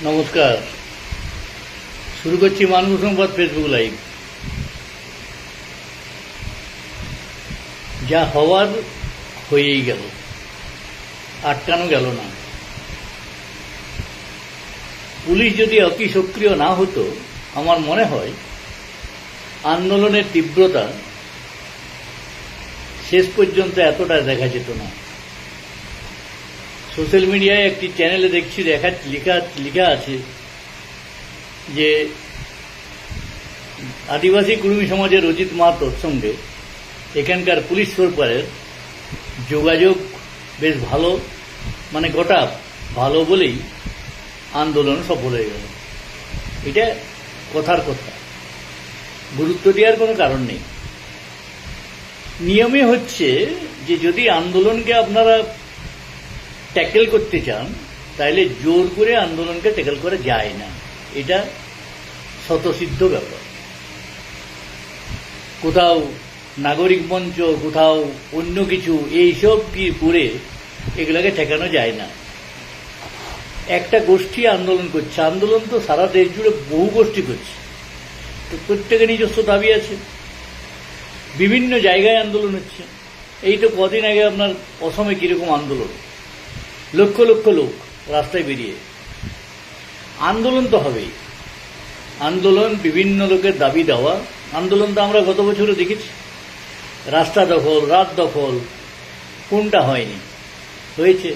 নমস্কার। শুরু করছি মানব সংবাদ ফেসবুক লাইভ। যা হওয়ার হয়েই গেল, আটকানো গেল না। পুলিশ যদি অতি সক্রিয় না হতো, আমার মনে হয় আন্দোলনের তীব্রতা শেষ পর্যন্ত এতটা দেখা যেত না। সোশ্যাল মিডিয়ায় একটি চ্যানেলে দেখছি লেখা আছে যে আদিবাসী কুর্মী সমাজের অজিত মাহাতোর সঙ্গে এখানকার পুলিশ সুপারের যোগাযোগ বেশ ভালো, মানে গোটা ভালো বলেই আন্দোলন সফল হয়ে গেল। এটা কথার কথা, গুরুত্ব দেওয়ার কোনো কারণ নেই। নিয়মে হচ্ছে যে যদি আন্দোলনকে আপনারা ট্যাকেল করতে চান, তাহলে জোর করে আন্দোলনকে ট্যাকেল করা যায় না। এটা স্বতঃসিদ্ধ ব্যাপার। কোথাও নাগরিক মঞ্চ, কোথাও অন্য কিছু, এইসব কি করে এগুলোকে ঠেকানো যায় না। একটা গোষ্ঠী আন্দোলন করছে, আন্দোলন তো সারা দেশ জুড়ে বহু গোষ্ঠী করছে, তো প্রত্যেকের নিজস্ব দাবি আছে। বিভিন্ন জায়গায় আন্দোলন হচ্ছে। এই তো কদিন আগে আপনার অসমে কিরকম আন্দোলন, লক্ষ লক্ষ লোক রাস্তায় বেরিয়ে। আন্দোলন তো হবেই, আন্দোলন বিভিন্ন লোকের দাবি দেওয়া। আন্দোলন তো আমরা গত বছরও দেখেছি, রাস্তা দখল, রাত দখল, কোনটা হয়নি? হয়েছে।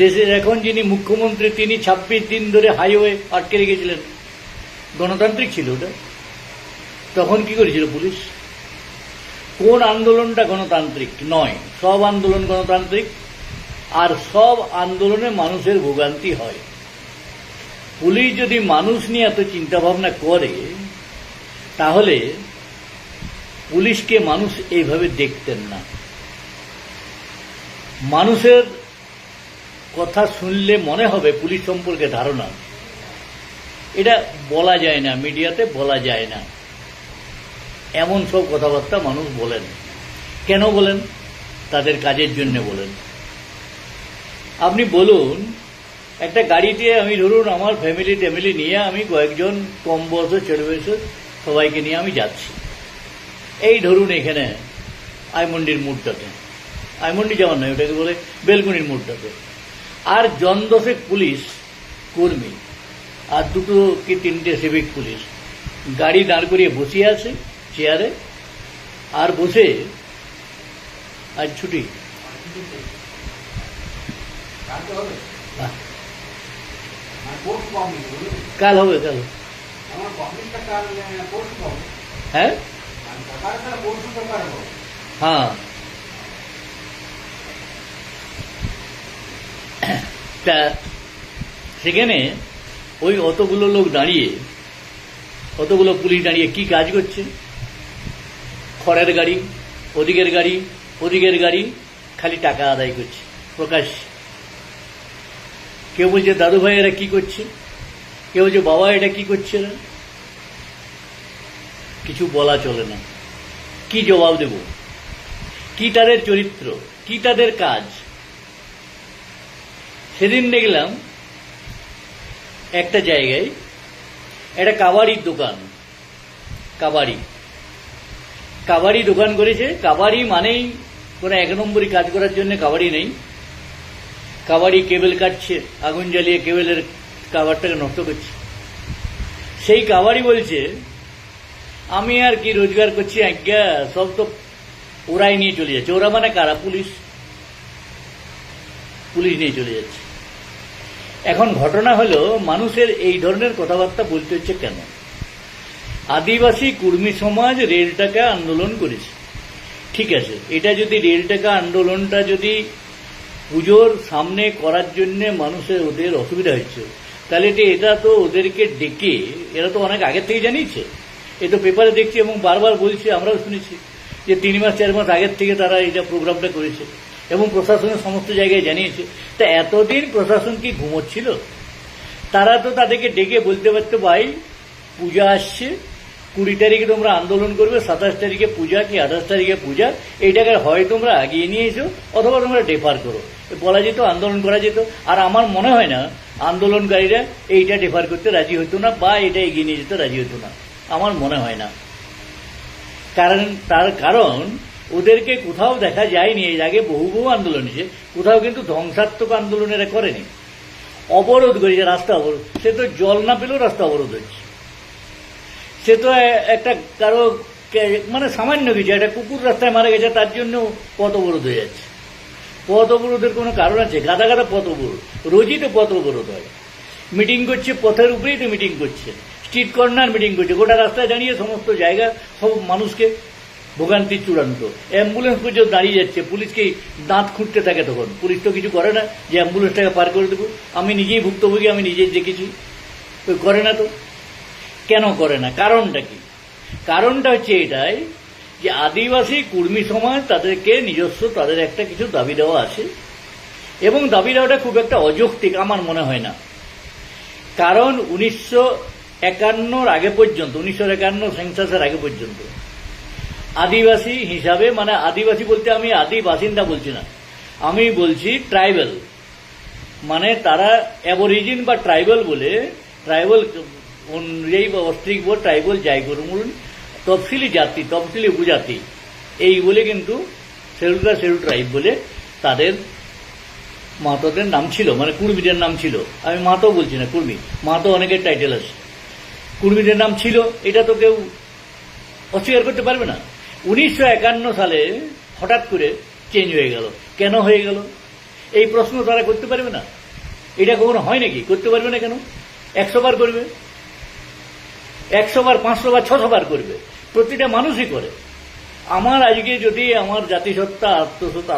দেশের এখন যিনি মুখ্যমন্ত্রী, তিনি 26 দিন ধরে হাইওয়ে আটকে রেখেছিলেন। গণতান্ত্রিক ছিল ওটা? তখন কি করেছিল পুলিশ? কোন আন্দোলনটা গণতান্ত্রিক নয়? সব আন্দোলন গণতান্ত্রিক, আর সব আন্দোলনে মানুষের ভোগান্তি হয়। পুলিশ যদি মানুষ নিয়ে এত চিন্তা ভাবনা করে, তাহলে পুলিশকে মানুষ এইভাবে দেখতেন না। মানুষের কথা শুনলে মনে হবে পুলিশ সম্পর্কে ধারণা। এটা বলা যায় না, মিডিয়াতে বলা যায় না। এমন সব কথাবার্তা মানুষ বলেন। কেন বলেন? তাদের কাজের জন্য বলেন। আপনি বলুন, একটা গাড়িতে আমি ধরুন আমার ফ্যামিলি নিয়ে আমি কয়েকজন কম বয়সের ছেলে বয়সের সবাইকে নিয়ে আমি যাচ্ছি। এই ধরুন এখানে আইমন্ডির মোড়টাতে, আইমন্ডি যাওয়ার নয়, ওটাকে বলে বেলকুনির মোড়টাতে, আর জন 10 পুলিশ কর্মী আর 2 কি 3টে সিভিক পুলিশ গাড়ি দাঁড় করিয়ে বসিয়ে আছে চেয়ারে, আর বসে আজ ছুটি, কাল হবে, কাল হ্যাঁ হ্যাঁ। তা সেখানে ওই অতগুলো লোক দাঁড়িয়ে, অতগুলো পুলিশ দাঁড়িয়ে কি কাজ করছে? খড়ের গাড়ি, ওদিকের গাড়ি, ওদিকের গাড়ি, খালি টাকা আদায় করছে প্রকাশ। কেউ বলছে দাদু ভাই এরা কি করছে, কেউ বলছে বাবা এটা কি করছে না। কিছু বলা চলে না। কি জবাব দেব? কি তাদের চরিত্র, কি তাদের কাজ? সেদিন দেখলাম একটা জায়গায় একটা কাবাডির দোকান, কাবাডি দোকান করেছে। কাবাডি মানেই কোনো 1 নম্বরই কাজ করার জন্য কাবাডি নেই। কাবাডি কেবল কাটছে, আগুন জ্বালিয়ে কেবলের কাবারটাকে নষ্ট করছে। সেই কাবাডি বলছে আমি আর কি রোজগার করছি, আজ্ঞা সব তো ওরাই নিয়ে চলে যাচ্ছে। ওরা মানে কারা? পুলিশ নিয়ে চলে যাচ্ছে। এখন ঘটনা হলো, মানুষের এই ধরনের কথাবার্তা বলতে হচ্ছে কেন? আদিবাসী কুর্মী সমাজ রেল টাকা আন্দোলন করেছে, ঠিক আছে। এটা যদি রেল টাকা আন্দোলনটা যদি পুজোর সামনে করার জন্য মানুষের ওদের অসুবিধা হচ্ছে, তাহলে এটা তো ওদেরকে ডেকে, এরা তো অনেক আগের থেকে জানিয়েছে। এ তো পেপারে দেখছি এবং বারবার বলছে, আমরাও শুনেছি যে 3 মাস 4 মাস আগের থেকে তারা এটা প্রোগ্রামটা করেছে এবং প্রশাসনের সমস্ত জায়গায় জানিয়েছে। তা এতদিন প্রশাসন কি ঘুমোচ্ছিল? তারা তো তাদেরকে ডেকে বলতে পারতো, ভাই পূজা আসছে, 20 তারিখে তোমরা আন্দোলন করবে, 27 তারিখে পূজা কি 28 তারিখে পূজা, এইটাকে হয় তোমরা আগিয়ে নিয়ে এসো অথবা তোমরা ডেফার করো। বলা যেত, আন্দোলন করা যেত। আর আমার মনে হয় না আন্দোলনকারীরা এইটা ডেফার করতে রাজি হতো না বা এটা এগিয়ে নিয়ে যেতে রাজি হতো না, আমার মনে হয় না। তার কারণ ওদেরকে কোথাও দেখা যায়নি, এর আগে বহু আন্দোলন হয়েছে, কোথাও কিন্তু ধ্বংসাত্মক আন্দোলন এরা করেনি। অবরোধ করেছে, রাস্তা অবরোধ, সে তো জল না পেলেও রাস্তা অবরোধ হচ্ছে। সে তো একটা কারো মানে সামান্য কিছু, একটা কুকুর রাস্তায় মারা গেছে তার জন্য পথ অবরোধ হয়ে যাচ্ছে। পথ অবরোধের কোনো কারণ আছে? গাদা গাদা পথ অবরোধ, রোজই তো পথ অবরোধ হয়। মিটিং করছে, পথের উপরেই তো মিটিং করছে, স্ট্রিট কর্নার মিটিং করছে, গোটা রাস্তায় দাঁড়িয়ে সমস্ত জায়গা সব মানুষকে ভোগান্তি চূড়ান্ত। অ্যাম্বুলেন্স পর্যন্ত দাঁড়িয়ে যাচ্ছে, পুলিশকে দাঁত খুঁটতে থাকে। তখন পুলিশ তো কিছু করে না যে অ্যাম্বুলেন্সটাকে পার করে দেবো। আমি নিজেই ভুক্তভোগী, আমি নিজেই দেখেছি, তো করে না। তো কেন করে না? কারণটা কি? কারণটা হচ্ছে এটাই যে আদিবাসী কর্মী সমাজ তাদেরকে নিজস্ব তাদের একটা কিছু দাবি দেওয়া আছে, এবং দাবি দেওয়াটা খুব একটা অযৌক্তিক আমার মনে হয় না। কারণ 1951 আগে পর্যন্ত, 1951 সেন্সাসের আগে পর্যন্ত আদিবাসী হিসাবে, মানে আদিবাসী বলতে আমি আদি বাসিন্দা বলছি না, আমি বলছি ট্রাইবেল, মানে তারা অ্যাবরিজিন বা ট্রাইবেল বলে, ট্রাইবেল অনুযায়ী বা অস্ট্রিক বোর্ড ট্রাইবেল যাই করুন বলুন, তফসিলি জাতি, তফসিলি উপজাতি এই বলে কিন্তু শিডিউল কাস্ট শিডিউল ট্রাইব বলে তাদের মাহাতোদের নাম ছিল, মানে কুর্মীদের নাম ছিল। আমি মাহাতো বলছি না, কুর্মী, মাহাতো অনেকের টাইটেল আছে, কুর্মীদের নাম ছিল, এটা তো কেউ অস্বীকার করতে পারবে না। 1951 সালে হঠাৎ করে চেঞ্জ হয়ে গেল, কেন হয়ে গেল এই প্রশ্ন তারা করতে পারবে না? এটা কখনো হয় নাকি? করতে পারবে না কেন? 100 বার করবে, 100 বার, 500 বার, 600 বার করবে, প্রতিটা মানুষই করে। আমার আজকে যদি আমার জাতিসত্তা,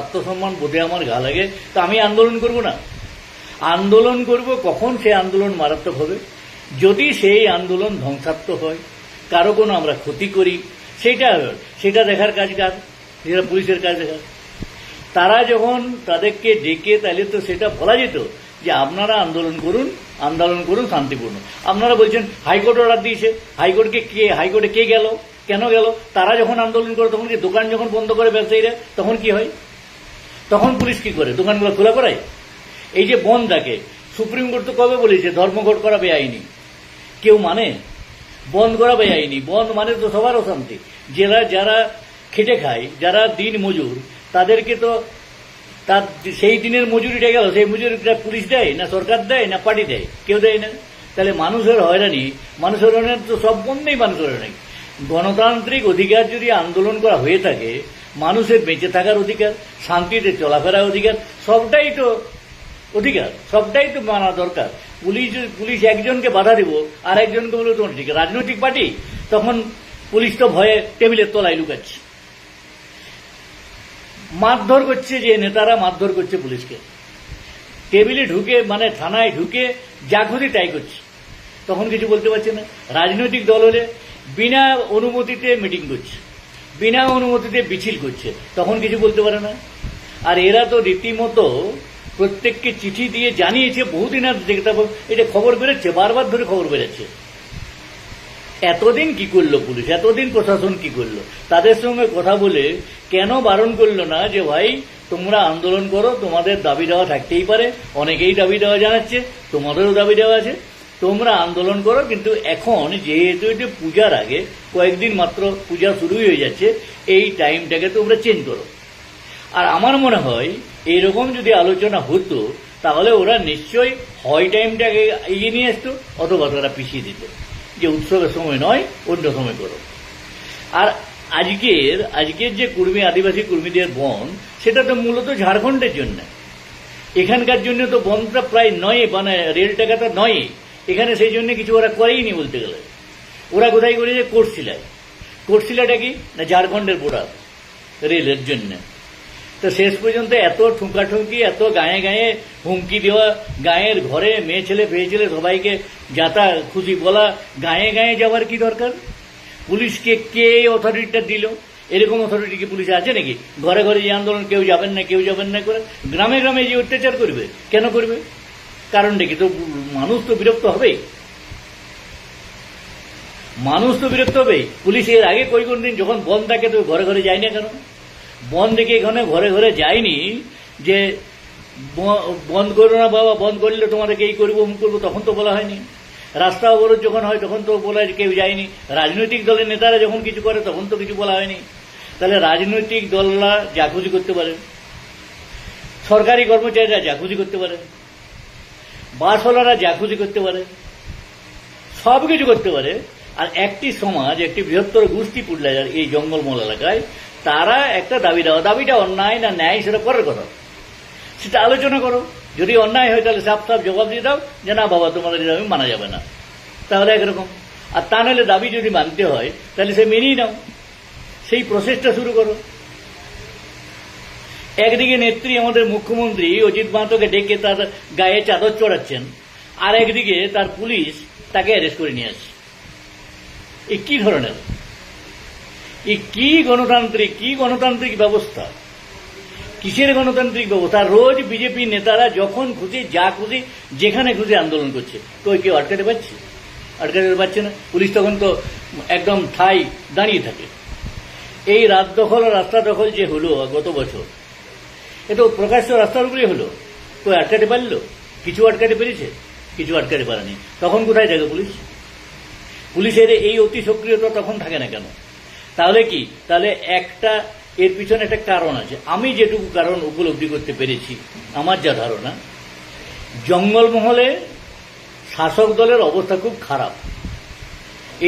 আত্মসম্মান বোধে আমার গা লাগে, তা আমি আন্দোলন করব না? আন্দোলন করব কখন সে আন্দোলন মারাত্মক হবে, যদি সেই আন্দোলন ধ্বংসাত্মক হয়, কারো কোনো আমরা ক্ষতি করি, সেটা দেখার কাজ কার? যেটা পুলিশের কাজ দেখা। তারা যখন তাদেরকে ডেকে, তাহলে তো সেটা বলা যেত যে আপনারা আন্দোলন করুন শান্তিপূর্ণ। আপনারা বলছেন হাইকোর্ট অর্ডার দিয়েছে, হাইকোর্টে কে গেল, কেন গেল? তারা যখন আন্দোলন করে, তখন কি দোকান যখন বন্ধ করে ব্যবসায়ীরা, তখন কি হয়? তখন পুলিশ কি করে? দোকানগুলো খোলা করায়। এই যে বন্ধ থাকে, সুপ্রিম কোর্ট তো কবে বলেছে ধর্মঘট করা বেআইনি, কেউ মানে? বন্ধ করা বেআইনি, বন্ধ মানে তো সবার অশান্তি। যারা খেটে খায়, যারা দিন মজুর, তাদেরকে তো তার সেই দিনের মজুরিটা গেল, সেই মজুরিটা পুলিশ দেয় না সরকার দেয় না পার্টি দেয়? কেউ দেয় না। তাহলে মানুষের হয়রানি তো সব বন্ধেই মানুষের হয়রানি। গণতান্ত্রিক অধিকার যদি আন্দোলন করা হয়ে থাকে, মানুষের বেঁচে থাকার অধিকার, শান্তিতে চলাফেরার অধিকার, সবটাই তো অধিকার, সবটাই তো মানা দরকার। পুলিশ একজনকে বাধা দিব, আর একজনকে বলবো তোমার ঠিক রাজনৈতিক পার্টি, তখন পুলিশ তো ভয়ে টেবিলের তলায় লুকাচ্ছে, মারধর করছে, যে নেতারা মারধর করছে পুলিশকে, টেবিলে ঢুকে, মানে থানায় ঢুকে যা খুশি তাই করছে, তখন কিছু বলতে পারছে না। রাজনৈতিক দল হলে বিনা অনুমতিতে মিটিং করছে, বিনা অনুমতিতে মিছিল করছে, তখন কিছু বলতে পারে না। আর এরা তো রীতিমতো প্রত্যেককে চিঠি দিয়ে জানিয়েছে, বহুদিন আর দেখতে পাবো, এটা খবর বেরোচ্ছে, বারবার ধরে খবর বেরোচ্ছে। এতদিন কি করলো পুলিশ, এতদিন প্রশাসন কি করলো? তাদের সঙ্গে কথা বলে কেন বারণ করলো না যে ভাই তোমরা আন্দোলন করো, তোমাদের দাবি দেওয়া থাকতেই পারে, অনেকেই দাবি দেওয়া জানাচ্ছে, তোমাদেরও দাবি দেওয়া আছে, তোমরা আন্দোলন করো, কিন্তু এখন যেহেতু এটা পূজার আগে কয়েকদিন মাত্র, পূজা শুরুই হয়ে যাচ্ছে, এই টাইমটাকে তোমরা চেঞ্জ করো। আর আমার মনে হয় এইরকম যদি আলোচনা হতো, তাহলে ওরা নিশ্চয়ই হয় টাইমটাকে এগিয়ে নিয়ে আসতো, অথবা তারা পিছিয়ে দিত, যে উৎসবের সময় নয়, অন্য সময় করো। আর আজকের যে আদিবাসী কর্মীদের বন্ধ, সেটা তো মূলত ঝাড়খণ্ডের জন্য, এখানকার জন্য তো বন্ধটা প্রায় নয়, মানে রেল টাকাটা নয় এখানে, সেই জন্য কিছু ওরা করেইনি বলতে গেলে। ওরা কোথায় করেছে? কোটশিলাটা কি না ঝাড়খণ্ডের বর্ডার রেলের জন্য। তো শেষ পর্যন্ত এত ঠুঁকাঠুঁকি, এত গায়ে গায়ে হুমকি দেওয়া, গায়ের ঘরে মেয়ে ছেলে ফেয়ে ছেলে সবাইকে যাতা খুশি বলা, গায়ে গায়ে যাওয়ার কি দরকার? পুলিশকে কে অথরিটিটা দিল? এরকম অথরিটি কি পুলিশ আছে নাকি? ঘরে ঘরে যে আন্দোলন, কেউ যাবেন না করে, গ্রামে গ্রামে যে অত্যাচার করবে, কেন করবে? কারণটা কি? তো মানুষ তো বিরক্ত হবেই, পুলিশ এর আগে কোন দিন যখন বন্ধ থাকে তো ঘরে ঘরে যায় না কেন? বন্ধ দেখে এখানে ঘরে ঘরে যায়নি যে বন্ধ করো না বাবা, বন্ধ করলে তোমাদেরকে এই করবো অমুক করবো, তখন তো বলা হয়নি। রাস্তা অবরোধ যখন হয় তখন তো বলা কেউ যায়নি। রাজনৈতিক দলের নেতারা যখন কিছু করে তখন তো কিছু বলা হয়নি। তাহলে রাজনৈতিক দলরা যা খুশি করতে পারে, সরকারি কর্মচারীরা যা খুশি করতে পারে, বাসওয়ালারা যা খুশি করতে পারে, সব কিছু করতে পারে। আর একটি সমাজ, একটি বৃহত্তর গোষ্ঠী পুরুলিয়ার এই জঙ্গলমহল এলাকায়, তারা একটা দাবি দেওয়া, দাবিটা অন্যায় না ন্যায় সেটা পরের কথা, সেটা আলোচনা করো। যদি অন্যায় হয় তাহলে সাফ সাফ জবাব দিয়ে দাও যে না বাবা তোমাদের দাবি মানা যাবে না, তাহলে একরকম। আর তা নাহলে দাবি যদি মানতে হয় তাহলে সে মেনেই নাও, সেই প্রসেসটা শুরু করো। একদিকে নেত্রী আমাদের মুখ্যমন্ত্রী অজিত মাহাতোকে ডেকে তার গায়ে চাদর চড়াচ্ছেন, আর একদিকে তার পুলিশ তাকে অ্যারেস্ট করে নিয়ে আসছে। এই কি ধরনের, এই কি গণতান্ত্রিক ব্যবস্থা? কিসের গণতান্ত্রিক ব্যবস্থা? রোজ বিজেপি নেতারা যখন খুশি যা খুশি যেখানে খুশি আন্দোলন করছে, কেউ আটকাতে পারছে? আটকাতে পারছে না। পুলিশ তখন তো একদম ঠাই দাঁড়িয়ে থাকে। এই রাত দখল রাস্তা দখল যে হলো গত বছর, এ তো প্রকাশ্য রাস্তার উপরেই হলো। কেউ আটকাতে পারলো? কিছু আটকাতে পেরেছে? কিছু আটকাতে পারেনি। তখন কোথায় থাকে পুলিশ? পুলিশের এই অতি সক্রিয়তা তখন থাকে না কেন? তাহলে কি, তাহলে একটা এর পিছনে একটা কারণ আছে। আমি যেটুকু কারণ উপলব্ধি করতে পেরেছি, আমার যা ধারণা, জঙ্গলমহলে শাসক দলের অবস্থা খুব খারাপ,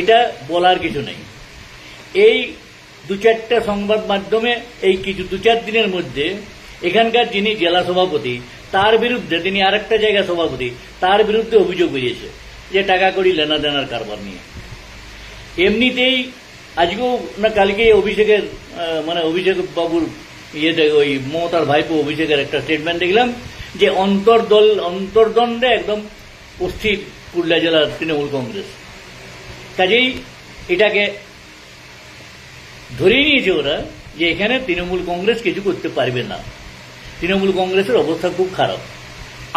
এটা বলার কিছু নেই। এই দু চারটা সংবাদ মাধ্যমে এই কিছু 2-4 দিনের মধ্যে এখানকার যিনি জেলা সভাপতি তার বিরুদ্ধে, তিনি আরেকটা জায়গা সভাপতি, তার বিরুদ্ধে অভিযোগ বেরিয়েছে যে টাকা কড়ি লেনা দেনার কারবার নিয়ে। এমনিতেই আজকেও না কালকেই অভিষেকের অভিষেক বাবুর ওই মমতার ভাইপো অভিষেকের একটা স্টেটমেন্ট দেখলাম যে অন্তর্দ্বন্দ্বে একদম অস্থির পুরুলিয়া জেলার তৃণমূল কংগ্রেস। কাজেই এটাকে ধরেই নিয়েছে ওরা যে এখানে তৃণমূল কংগ্রেস কিছু করতে পারবে না, তৃণমূল কংগ্রেসের অবস্থা খুব খারাপ।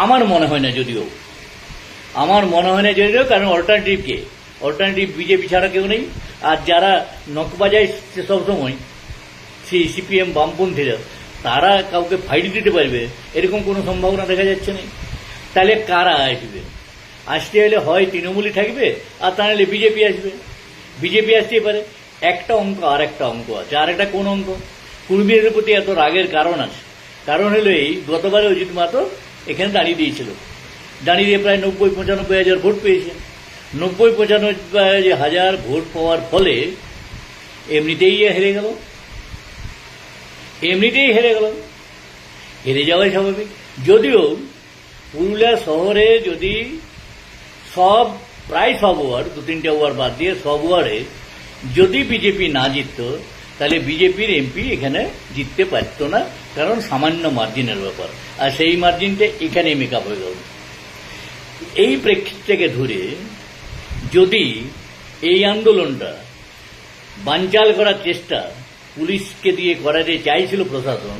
আমার মনে হয় না যদিও, কারণ অল্টারনেটিভ বিজেপি ছাড়া কেউ নেই। আর যারা নখ বাজায় সবসময় সেই সিপিএম বামপন্থীরা, তারা কাউকে ফাইট দিতে পারবে এরকম কোনো সম্ভাবনা দেখা যাচ্ছে না। তাহলে কারা আসবে? আসতে হলে হয় তৃণমূলই থাকবে, আর তা নাহলে বিজেপি আসবে। বিজেপি আসতেই পারে। একটা অঙ্ক আর একটা অঙ্ক আছে। আর একটা কোন অঙ্ক? কুর্মীদের প্রতি এত রাগের কারণ আছে। কারণ হলো এই, গতবারে অজিত মাহাতো এখানে দাঁড়িয়ে দিয়েছিল, দাঁড়িয়ে দিয়ে প্রায় 90-95 হাজার ভোট পেয়েছে। 90-95 হাজার ভোট পাওয়ার ফলে এমনিতেই হেরে গেল। হেরে যাওয়াই স্বাভাবিক। যদিও পুরুলিয়া শহরে যদি প্রায় সব ওয়ার্ড, 2-3টা ওয়ার্ড বাদ দিয়ে সব ওয়ার্ডে যদি বিজেপি না জিতত, তাহলে বিজেপির এমপি এখানে জিততে পারত না, কারণ সামান্য মার্জিনের ব্যাপার। আর সেই মার্জিনটা এখানে মেকআপ হয়ে গেল। এই প্রেক্ষিতটাকে ধরে যদি এই আন্দোলনটা বানচাল করার চেষ্টা পুলিশকে দিয়ে করাতে চাইছিল প্রশাসন,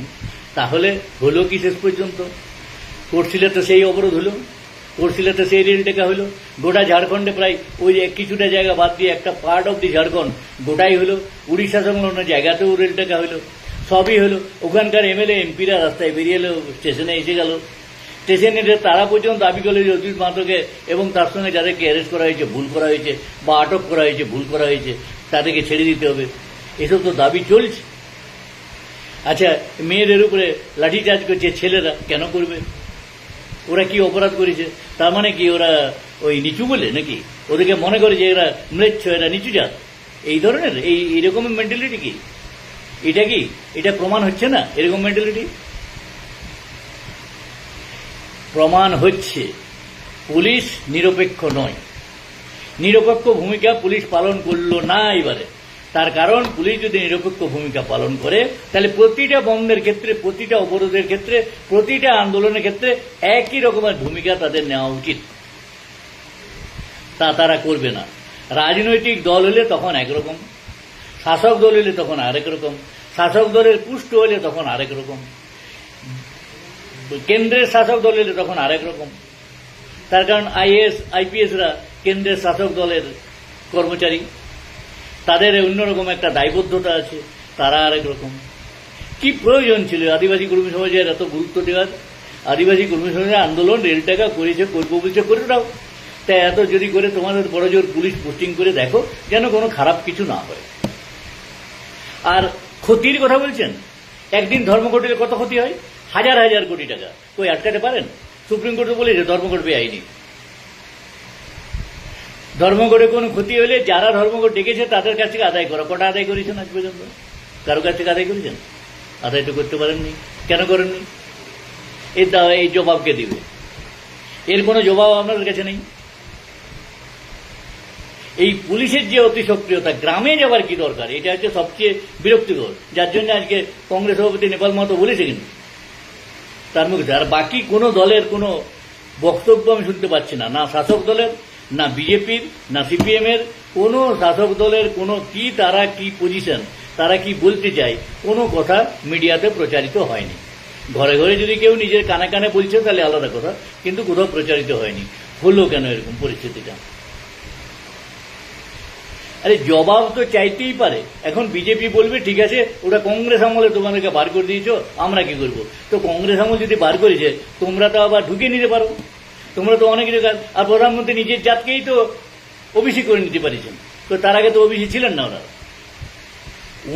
তাহলে হলো কি শেষ পর্যন্ত? কোর্টশিলাতে সেই অবরোধ হলো, কোর্টশিলাতে সেই রেল টেকা হলো। গোটা ঝাড়খণ্ডে প্রায় ওই কিছুটা জায়গা বাদ দিয়ে একটা পার্ট অব দি ঝাড়খণ্ড গোটাই হলো। উড়িষ্যা সংলগ্ন জায়গাতেও রেল টেকা হলো, সবই হলো। ওখানকার এমএলএ এমপিরা রাস্তায় বেরিয়ে এলো, স্টেশনে এসে গেল। স্টেশনে তারা পর্যন্ত দাবি করল যে অজিত মাহাতোকে এবং তার সঙ্গে যাদেরকে অ্যারেস্ট করা হয়েছে ভুল করা হয়েছে, বা আটক করা হয়েছে ভুল করা হয়েছে, তাদেরকে ছেড়ে দিতে হবে। এসব তো দাবি চলছে। আচ্ছা, মেয়েদের উপরে লাঠিচার্জ করছে ছেলেরা, কেন করবে? ওরা কি অপরাধ করেছে? তার মানে কি ওরা ওই নিচু বলে নাকি? ওদেরকে মনে করে যে এরা ম্লেচ্ছ, এরা নিচু জাত, এই ধরনের এইরকম মেন্টালিটি কি? এটা প্রমাণ হচ্ছে না? এরকম মেন্টালিটি প্রমাণ হচ্ছে পুলিশ নিরপেক্ষ নয়। নিরপেক্ষ ভূমিকা পুলিশ পালন করলো না এবারে। তার কারণ, পুলিশ যদি নিরপেক্ষ ভূমিকা পালন করে তাহলে প্রতিটা বন্ধের ক্ষেত্রে, প্রতিটা অবরোধের ক্ষেত্রে, প্রতিটা আন্দোলনের ক্ষেত্রে একই রকমের ভূমিকা তাদের নেওয়া উচিত। তা তারা করবে না। রাজনৈতিক দল হলে তখন একরকম, শাসক দল হলে তখন আরেক রকম, শাসক দলের পুষ্ট হলে তখন আরেক রকম, কেন্দ্রের শাসক দল হলে তখন আরেক রকম। তার কারণ আইএএস আইপিএসরা কেন্দ্রের শাসক দলের কর্মচারী, তাদের অন্যরকম একটা দায়বদ্ধতা আছে, তারা আরেক রকম। কি প্রয়োজন ছিল আদিবাসী কর্মী সমাজের এত গুরুত্ব দেওয়ার? আদিবাসী কর্মী সমিতির আন্দোলন রেল টাকা করেছে, করবো বলছে, করে দাও। তাই এত যদি করে তোমাদের বড় জোর পুলিশ পোস্টিং করে দেখো, যেন কোনো খারাপ কিছু না হয়। আর ক্ষতির কথা বলছেন, একদিন ধর্মঘটে কত ক্ষতি হয়? হাজার হাজার কোটি টাকা। কই আটকাতে পারেন? সুপ্রিম কোর্টে বলেছে ধর্মঘট বেআইনি। ধর্মঘটে কোনো ক্ষতি হলে যারা ধর্মঘট ডেকেছে তাদের কাছ থেকে আদায় করো। কটা আদায় করেছেন আজ পর্যন্ত? কারো কাছ থেকে আদায় করেছেন? আদায় তো করতে পারেননি। কেন করেননি? এই জবাবকে দিবে। এর কোনো জবাব আপনাদের কাছে নেই। এই পুলিশের যে অতি সক্রিয়তা, গ্রামে যাবার কি দরকার? এটা হচ্ছে সবচেয়ে বিরক্তিকর, যার জন্য আজকে কংগ্রেস সভাপতি নেপাল মাহাতো বলেছে, কিন্তু তার মুখে। আর বাকি কোনো দলের কোনো বক্তব্য আমি শুনতে পাচ্ছি না, না শাসক দলের, না বিজেপির, না সিপিএম এর। কোনো শাসক দলের কোনো কি, তারা কি পজিশন, তারা কি বলতে চায়, কোনো কথা মিডিয়াতে প্রচারিত হয়নি। ঘরে ঘরে যদি কেউ নিজের কানে কানে বলছে তাহলে আলাদা কথা, কিন্তু কোথাও প্রচারিত হয়নি। হলো কেন এরকম পরিস্থিতিটা? আরে জবাব তো চাইতেই পারে। এখন বিজেপি বলবে ঠিক আছে, ওটা কংগ্রেস আমলে তোমাদেরকে বার করে দিয়েছো, আমরা কি করবো? তো কংগ্রেস আমল যদি বার করেছে, তোমরা তো আবার ঢুকে নিতে পারো। তোমরা তো অনেক কিছু। আর প্রধানমন্ত্রী নিজের জাতকেই তো ওবিসি করে নিতে পারিছেন, তো তার আগে তো ওবিসি ছিলেন না ওরা।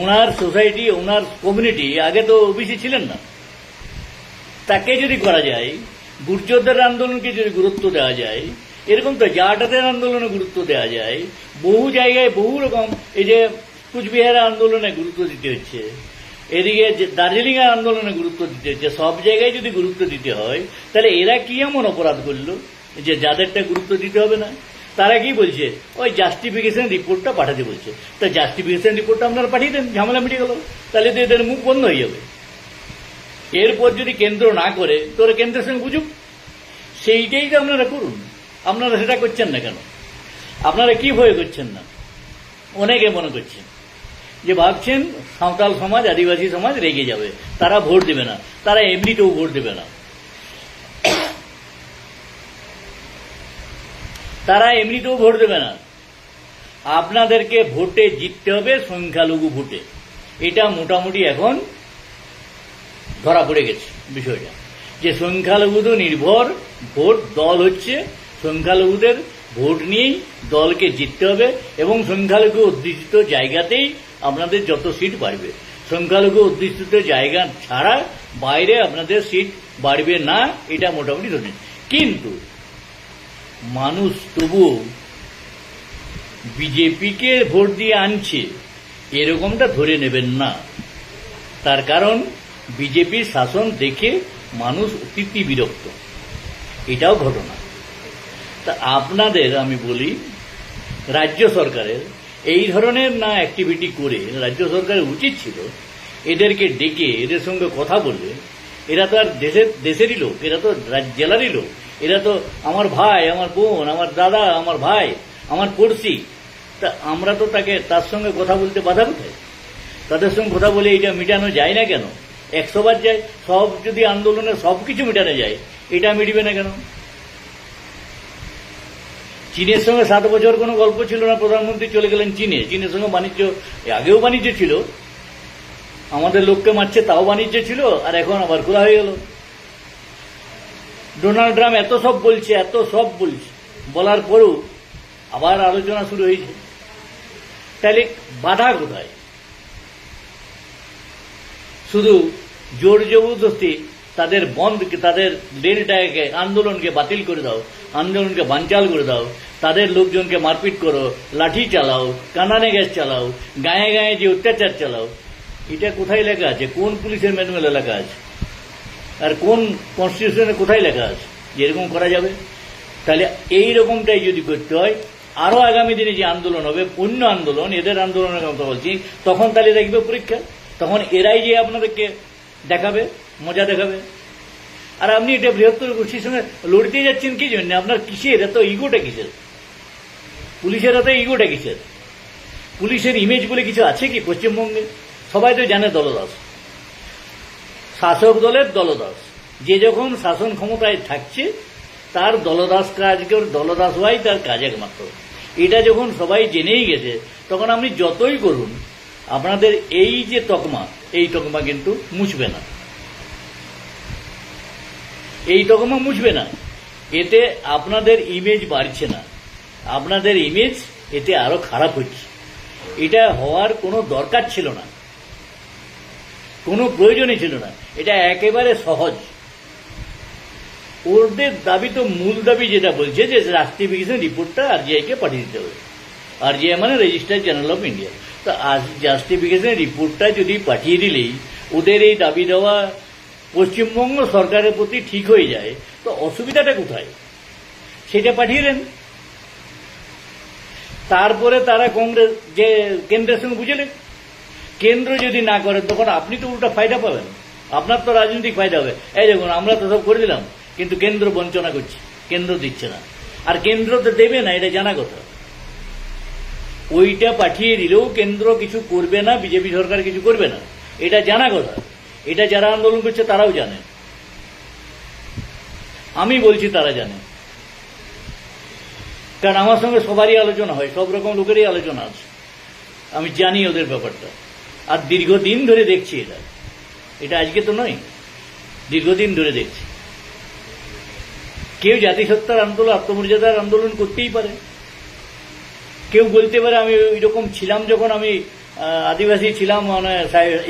ওনার সোসাইটি, ওনার কমিউনিটি আগে তো ওবিসি ছিলেন না। তাকে যদি করা যায়, গুর্জরদের আন্দোলনকে যদি গুরুত্ব দেওয়া যায়, এরকম তো জাটাদের আন্দোলনে গুরুত্ব দেওয়া যায়, বহু জায়গায় বহু রকম। এই যে কুচবিহারের আন্দোলনে গুরুত্ব দিতে হচ্ছে, এদিকে দার্জিলিং এর আন্দোলনে গুরুত্ব দিতে হচ্ছে। সব জায়গায় যদি গুরুত্ব দিতে হয়, তাহলে এরা কি এমন অপরাধ করলো যে যাদেরটা গুরুত্ব দিতে হবে না? তারা কি বলছে? ওই জাস্টিফিকেশন রিপোর্টটা পাঠাতে বলছে। তা জাস্টিফিকেশন রিপোর্টটা আপনারা পাঠিয়ে দেন, ঝামেলা মিটে গেল। তাহলে তো এদের মুখ বন্ধ হয়ে যাবে। এরপর যদি কেন্দ্র না করে, তোরা কেন্দ্রের সঙ্গে বুঝুক, সেইটাই তো আপনারা করুন। আপনারা সেটা করছেন না কেন? আপনারা কি ভয় করছেন না? অনেকে মনে করছেন যে ভাবছেন সাঁওতাল সমাজ, আদিবাসী সমাজ রেগে যাবে, তারা ভোট দেবে না। তারা এমনিতেও ভোট দেবে না। তারা এমনিতেও ভোট দেবে না। আপনাদেরকে ভোটে জিততে হবে, সংখ্যালঘু ভোটে। এটা মোটামুটি এখন ধরা পড়ে গেছে বিষয়টা, যে সংখ্যালঘু নির্ভর ভোট দল হচ্ছে। সংখ্যালঘুদের ভোট নিয়েই দলকে জিততে হবে, এবং সংখ্যালঘু অধ্যুষিত জায়গাতেই আপনাদের যত সিট বাড়বে। সংখ্যালঘু অধ্যুষিত জায়গা ছাড়া বাইরে আপনাদের সিট বাড়বে না, এটা মোটামুটি ধরে। কিন্তু মানুষ তবুও বিজেপিকে ভোট দিয়ে আনছে এরকমটা ধরে নেবেন না। তার কারণ বিজেপির শাসন দেখে মানুষ অতি বিরক্ত, এটাও ঘটনা। তা আপনাদের আমি বলি, রাজ্য সরকারের এই ধরনের না অ্যাক্টিভিটি করে রাজ্য সরকারের উচিত ছিল এদেরকে ডেকে এদের সঙ্গে কথা বলবে। এরা তো আর দেশেরই লোক, এরা তো জেলারই লোক, এরা তো আমার ভাই, আমার বোন, আমার দাদা, আমার ভাই, আমার পড়শি। তা আমরা তো তার সঙ্গে কথা বলতে বাধা কোথায়? তাদের সঙ্গে কথা বলে এটা মেটানো যায় না কেন? 100 বার যায়। সব যদি আন্দোলনে সব কিছু মেটানো যায়, এটা মিটবে না কেন? চীনের সঙ্গে 7 বছর কোনো গল্প ছিল না, প্রধানমন্ত্রী চলে গেলেন চীনে। চীনের সঙ্গে বাণিজ্য, আগেও বাণিজ্য ছিল, আমাদের লোককে মারছে তাও বাণিজ্য ছিল, আর এখন আবার খোলা হয়ে গেল। ডোনাল্ড ট্রাম্প এত সব বলছে, বলার পরেও আবার আলোচনা শুরু হয়েছে। তাহলে বাধা কোথায়? শুধু জোর জবরদস্তি তাদের তাদের রেলটাকে, আন্দোলনকে বাতিল করে দাও, আন্দোলনকে বানচাল করে দাও, তাদের লোকজনকে মারপিট করো, লাঠি চালাও, কাঁদানে গ্যাস চালাও, গায়ে গায়ে যে অত্যাচার চালাও। এটা কোথায় লেখা আছে? কোন পুলিশের ম্যানুয়ালে লেখা আছে? আর কোন কনস্টিটিউশনে কোথায় লেখা আছে যে এরকম করা যাবে? তাহলে এই রকমটাই যদি করতে হয়, আরো আগামী দিনে যে আন্দোলন হবে, অন্য আন্দোলন, এদের আন্দোলনের কথা বলছি, তখন তাহলে দেখবে পরীক্ষা। তখন এরাই যে আপনাদেরকে দেখাবে, মজা দেখাবে। আর আপনি এটা বৃহত্তর গোষ্ঠীর সঙ্গে লড়তে যাচ্ছেন কি জন্য? আপনার কিসের এত ইগোটা কিসের? পুলিশের এত ইগোটা কিসের? পুলিশের ইমেজ বলে কিছু আছে কি পশ্চিমবঙ্গে? সবাই তো জানে দলদাস, শাসক দলের দলদাস। যে যখন শাসন ক্ষমতায় থাকছে তার দলদাস কাজকে, দলদাস হওয়াই তার কাজ একমাত্র। এটা যখন সবাই জেনেই গেছে, তখন আপনি যতই করুন, আপনাদের এই যে তকমা, এই তকমা কিন্তু মুছবে না। এই তকমা মুছবে না, এতে আপনাদের ইমেজ বাড়ছে না, আপনাদের ইমেজ এতে আরো খারাপ হচ্ছে। এটা হওয়ার কোনো দরকার ছিল না, কোনো প্রয়োজনই ছিল না, এটা একেবারে সহজ। ওদের দাবি তো মূল দাবি যেটা বলছে যে জাস্টিফিকেশন রিপোর্টটা আরজিআইকে পাঠিয়ে দিতে হবে। আরজিআই মানে রেজিস্টার্ড জার্নাল অফ ইন্ডিয়া। তো জাস্টিফিকেশন রিপোর্টটা যদি পাঠিয়ে দিলেই ওদের এই দাবি দেওয়া পশ্চিমবঙ্গ সরকারের প্রতি ঠিক হয়ে যায়, তো অসুবিধাটা কোথায়? সেটা পাঠিয়ে দেন। তারপরে তারা কংগ্রেস যে কেন্দ্রের সঙ্গে বুঝলেন, কেন্দ্র যদি না করে তখন আপনি তো উল্টা ফায়দা পাবেন, আপনার তো রাজনৈতিক ফায়দা হবে। এই দেখুন আমরা তো সব করে দিলাম, কিন্তু কেন্দ্র বঞ্চনা করছে, কেন্দ্র দিচ্ছে না। আর কেন্দ্র তো দেবে না, এটা জানা কথা। ওইটা পাঠিয়ে দিলেও কেন্দ্র কিছু করবে না, বিজেপি সরকার কিছু করবে না, এটা জানা কথা। এটা যারা আন্দোলন করছে তারাও জানে, আমি বলছি তারা জানে, কারণ আমার সঙ্গে সবারই আলোচনা হয়, সব রকম লোকেরই আলোচনা আছে, আমি জানি ওদের ব্যাপারটা। আর দীর্ঘদিন ধরে দেখছি এটা আজকে তো নয়, দীর্ঘদিন ধরে দেখছি। কেউ জাতিসত্তার আন্দোলন, আত্মমর্যাদার আন্দোলন করতেই পারে, কেউ বলতে পারে আমি ওই রকম ছিলাম যখন আমি আদিবাসী ছিলাম, মানে